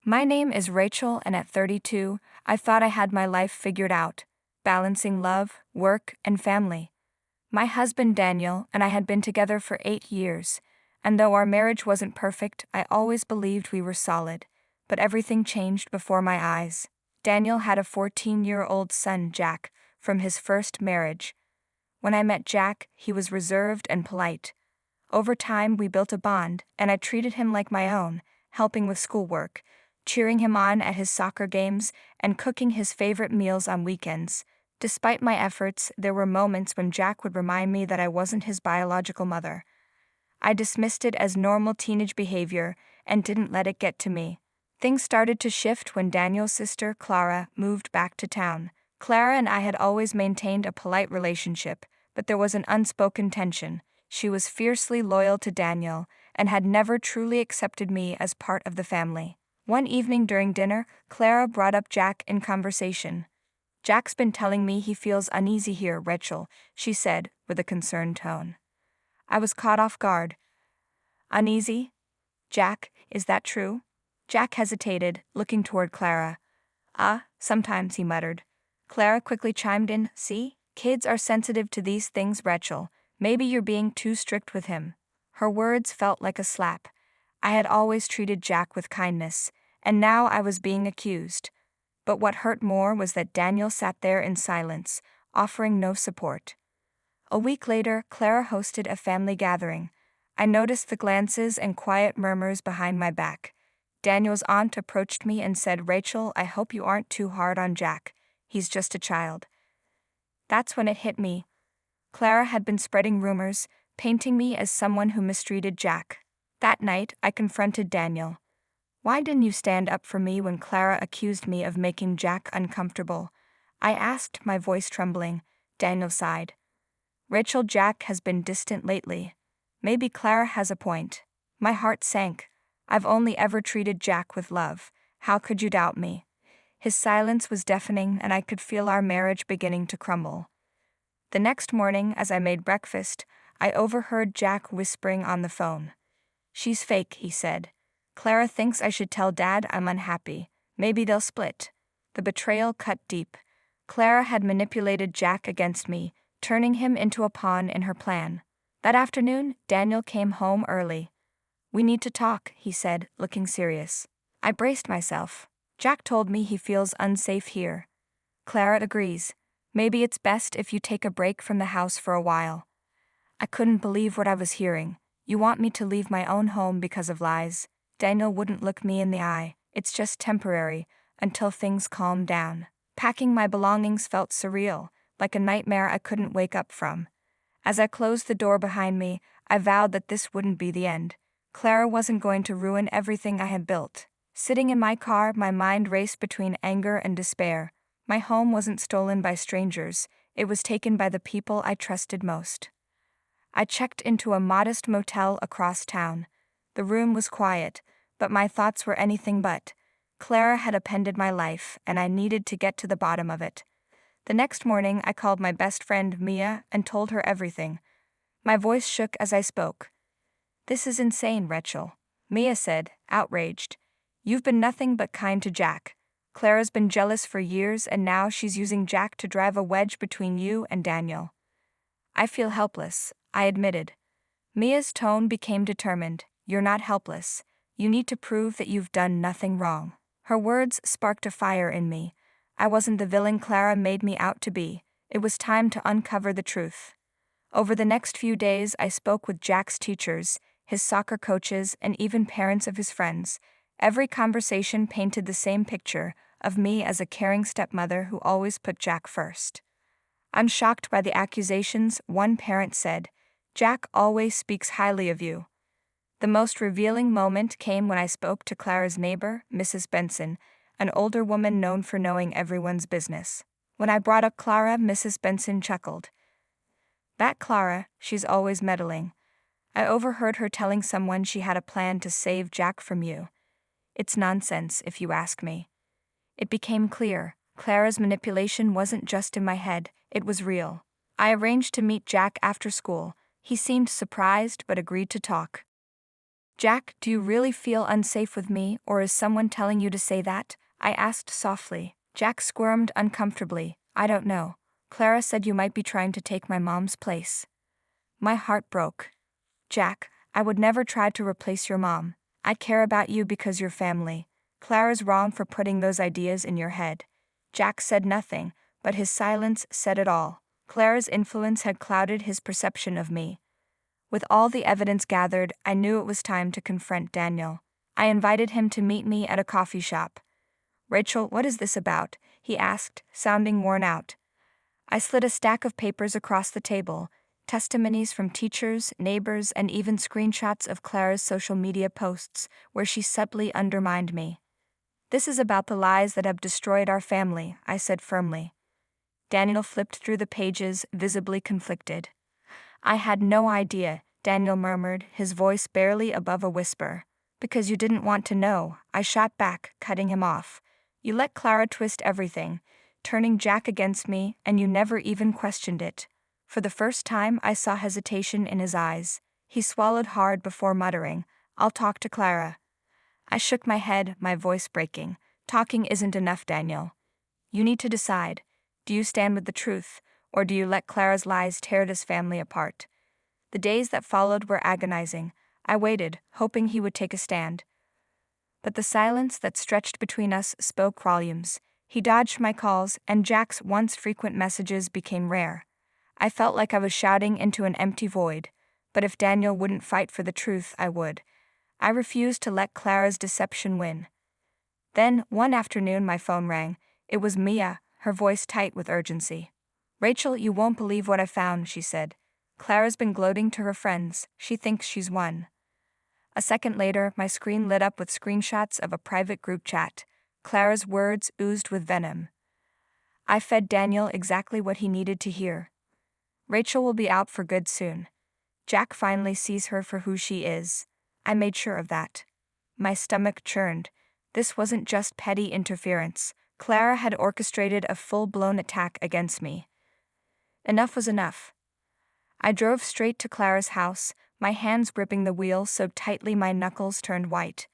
My name is Rachel, and at 32, I thought I had my life figured out, balancing love, work, and family. My husband Daniel and I had been together for 8 years, and though our marriage wasn't perfect, I always believed we were solid. But everything changed before my eyes. Daniel had a 14-year-old son, Jack, from his first marriage. When I met Jack, he was reserved and polite. Over time, we built a bond, and I treated him like my own, helping with schoolwork, cheering him on at his soccer games, and cooking his favorite meals on weekends. Despite my efforts, there were moments when Jack would remind me that I wasn't his biological mother. I dismissed it as normal teenage behavior and didn't let it get to me. Things started to shift when Daniel's sister, Clara, moved back to town. Clara and I had always maintained a polite relationship, but there was an unspoken tension. She was fiercely loyal to Daniel and had never truly accepted me as part of the family. One evening during dinner, Clara brought up Jack in conversation. "Jack's been telling me he feels uneasy here, Rachel," she said, with a concerned tone. I was caught off guard. "Uneasy? Jack, is that true?" Jack hesitated, looking toward Clara. Sometimes," he muttered. Clara quickly chimed in, "See? Kids are sensitive to these things, Rachel. Maybe you're being too strict with him." Her words felt like a slap. I had always treated Jack with kindness, and now I was being accused. But what hurt more was that Daniel sat there in silence, offering no support. A week later, Clara hosted a family gathering. I noticed the glances and quiet murmurs behind my back. Daniel's aunt approached me and said, "Rachel, I hope you aren't too hard on Jack. He's just a child." That's when it hit me. Clara had been spreading rumors, painting me as someone who mistreated Jack. That night, I confronted Daniel. "Why didn't you stand up for me when Clara accused me of making Jack uncomfortable?" I asked, my voice trembling. Daniel sighed. "Rachel, Jack has been distant lately. Maybe Clara has a point." My heart sank. I've only ever treated Jack with love. How could you doubt me? His silence was deafening, and I could feel our marriage beginning to crumble. The next morning, as I made breakfast, I overheard Jack whispering on the phone. "She's fake," he said. "Clara thinks I should tell Dad I'm unhappy. Maybe they'll split." The betrayal cut deep. Clara had manipulated Jack against me, turning him into a pawn in her plan. That afternoon, Daniel came home early. "We need to talk," he said, looking serious. I braced myself. "Jack told me he feels unsafe here." "Clara agrees. Maybe it's best if you take a break from the house for a while." I couldn't believe what I was hearing. "You want me to leave my own home because of lies?" Daniel wouldn't look me in the eye. "It's just temporary, until things calm down." Packing my belongings felt surreal, like a nightmare I couldn't wake up from. As I closed the door behind me, I vowed that this wouldn't be the end. Clara wasn't going to ruin everything I had built. Sitting in my car, my mind raced between anger and despair. My home wasn't stolen by strangers. It was taken by the people I trusted most. I checked into a modest motel across town. The room was quiet, but my thoughts were anything but. Clara had upended my life, and I needed to get to the bottom of it. The next morning, I called my best friend, Mia, and told her everything. My voice shook as I spoke. "This is insane, Rachel," Mia said, outraged. "You've been nothing but kind to Jack. Clara's been jealous for years, and now she's using Jack to drive a wedge between you and Daniel." "I feel helpless," I admitted. Mia's tone became determined. "You're not helpless. You need to prove that you've done nothing wrong." Her words sparked a fire in me. I wasn't the villain Clara made me out to be. It was time to uncover the truth. Over the next few days, I spoke with Jack's teachers, his soccer coaches, and even parents of his friends. Every conversation painted the same picture of me as a caring stepmother who always put Jack first. "I'm shocked by the accusations," one parent said. "Jack always speaks highly of you." The most revealing moment came when I spoke to Clara's neighbor, Mrs. Benson, an older woman known for knowing everyone's business. When I brought up Clara, Mrs. Benson chuckled. "That Clara, she's always meddling. I overheard her telling someone she had a plan to save Jack from you. It's nonsense, if you ask me." It became clear. Clara's manipulation wasn't just in my head, it was real. I arranged to meet Jack after school. He seemed surprised but agreed to talk. Jack, do you really feel unsafe with me, or is someone telling you to say that? I asked softly. Jack squirmed uncomfortably. I don't know. Clara said you might be trying to take my mom's place. My heart broke. Jack, I would never try to replace your mom. I care about you because you're family. Clara's wrong for putting those ideas in your head. Jack said nothing, but his silence said it all. Clara's influence had clouded his perception of me. With all the evidence gathered, I knew it was time to confront Daniel. I invited him to meet me at a coffee shop. Rachel, what is this about? He asked, sounding worn out. I slid a stack of papers across the table, testimonies from teachers, neighbors, and even screenshots of Clara's social media posts where she subtly undermined me. This is about the lies that have destroyed our family, I said firmly. Daniel flipped through the pages, visibly conflicted. I had no idea, Daniel murmured, his voice barely above a whisper. Because you didn't want to know, I shot back, cutting him off. You let Clara twist everything, turning Jack against me, and you never even questioned it. For the first time, I saw hesitation in his eyes. He swallowed hard before muttering, I'll talk to Clara. I shook my head, my voice breaking. Talking isn't enough, Daniel. You need to decide. Do you stand with the truth, or do you let Clara's lies tear this family apart? The days that followed were agonizing. I waited, hoping he would take a stand. But the silence that stretched between us spoke volumes. He dodged my calls, and Jack's once frequent messages became rare. I felt like I was shouting into an empty void, but if Daniel wouldn't fight for the truth, I would. I refused to let Clara's deception win. Then, one afternoon, my phone rang. It was Mia, her voice tight with urgency. Rachel, you won't believe what I found, she said. Clara's been gloating to her friends. She thinks she's won. A second later, my screen lit up with screenshots of a private group chat. Clara's words oozed with venom. I fed Daniel exactly what he needed to hear. Rachel will be out for good soon. Jack finally sees her for who she is. I made sure of that. My stomach churned. This wasn't just petty interference. Clara had orchestrated a full-blown attack against me. Enough was enough. I drove straight to Clara's house, my hands gripping the wheel so tightly my knuckles turned white.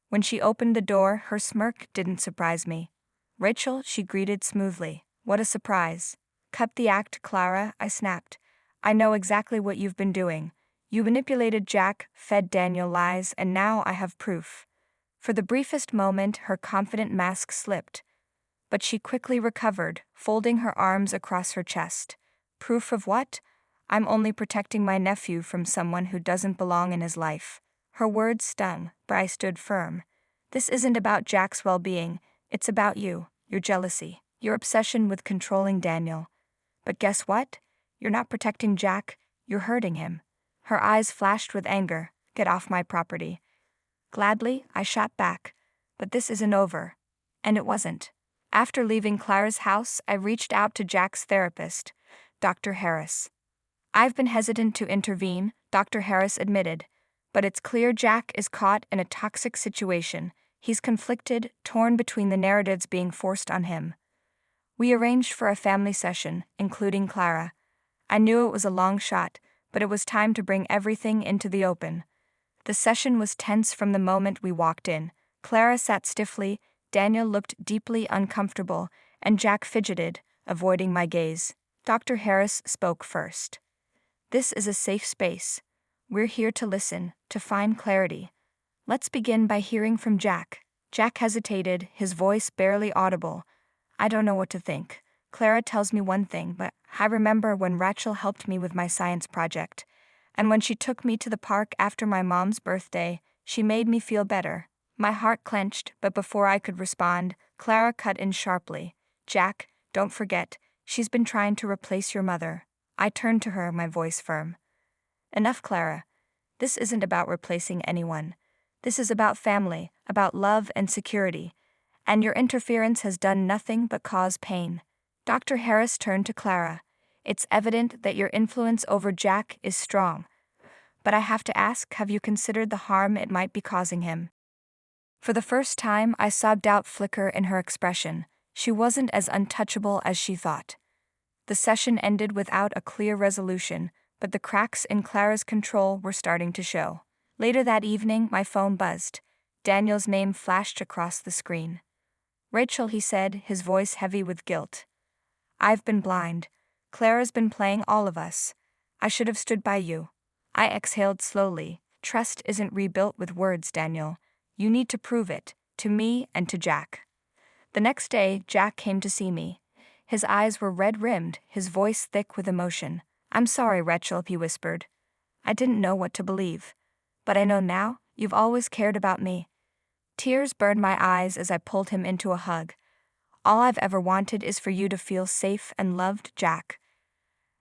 When she opened the door, her smirk didn't surprise me. Rachel, she greeted smoothly. What a surprise. Cut the act, Clara, I snapped. I know exactly what you've been doing. You manipulated Jack, fed Daniel lies, and now I have proof. For the briefest moment, her confident mask slipped. But she quickly recovered, folding her arms across her chest. Proof of what? I'm only protecting my nephew from someone who doesn't belong in his life. Her words stung, but I stood firm. This isn't about Jack's well-being. It's about you, your jealousy, your obsession with controlling Daniel. But guess what? You're not protecting Jack, you're hurting him. Her eyes flashed with anger. Get off my property. Gladly, I shot back. But this isn't over. And it wasn't. After leaving Clara's house, I reached out to Jack's therapist, Dr. Harris. I've been hesitant to intervene, Dr. Harris admitted, but it's clear Jack is caught in a toxic situation. He's conflicted, torn between the narratives being forced on him. We arranged for a family session, including Clara. I knew it was a long shot, but it was time to bring everything into the open. The session was tense from the moment we walked in. Clara sat stiffly, Daniel looked deeply uncomfortable, and Jack fidgeted, avoiding my gaze. Dr. Harris spoke first. This is a safe space. We're here to listen, to find clarity. Let's begin by hearing from Jack. Jack hesitated, his voice barely audible. I don't know what to think. Clara tells me one thing, but I remember when Rachel helped me with my science project. And when she took me to the park after my mom's birthday, she made me feel better. My heart clenched, but before I could respond, Clara cut in sharply. Jack, don't forget, she's been trying to replace your mother. I turned to her, my voice firm. Enough, Clara. This isn't about replacing anyone. This is about family, about love and security. And your interference has done nothing but cause pain. Dr. Harris turned to Clara. It's evident that your influence over Jack is strong. But I have to ask, have you considered the harm it might be causing him? For the first time, I saw doubt flicker in her expression. She wasn't as untouchable as she thought. The session ended without a clear resolution, but the cracks in Clara's control were starting to show. Later that evening, my phone buzzed. Daniel's name flashed across the screen. Rachel, he said, his voice heavy with guilt. I've been blind. Clara's been playing all of us. I should have stood by you. I exhaled slowly. Trust isn't rebuilt with words, Daniel. You need to prove it, to me and to Jack. The next day, Jack came to see me. His eyes were red-rimmed, his voice thick with emotion. I'm sorry, Rachel, he whispered. I didn't know what to believe. But I know now, you've always cared about me. Tears burned my eyes as I pulled him into a hug. All I've ever wanted is for you to feel safe and loved, Jack.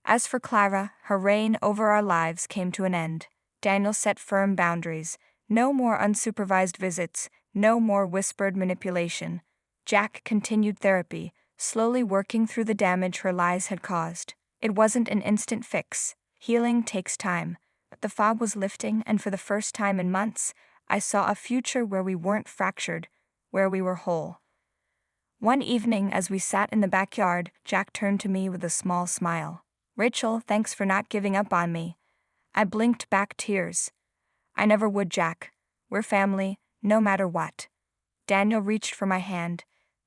As for Clara, her reign over our lives came to an end. Daniel set firm boundaries. No more unsupervised visits, no more whispered manipulation. Jack continued therapy, slowly working through the damage her lies had caused. It wasn't an instant fix. Healing takes time. But the fog was lifting, and for the first time in months, I saw a future where we weren't fractured, where we were whole. One evening, as we sat in the backyard, Jack turned to me with a small smile. Rachel, thanks for not giving up on me. I blinked back tears. I never would, Jack. We're family, no matter what. Daniel reached for my hand.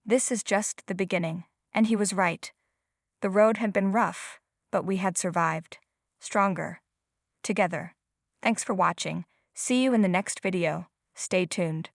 This is just the beginning. And he was right. The road had been rough, but we had survived. Stronger. Together. Thanks for watching. See you in the next video. Stay tuned.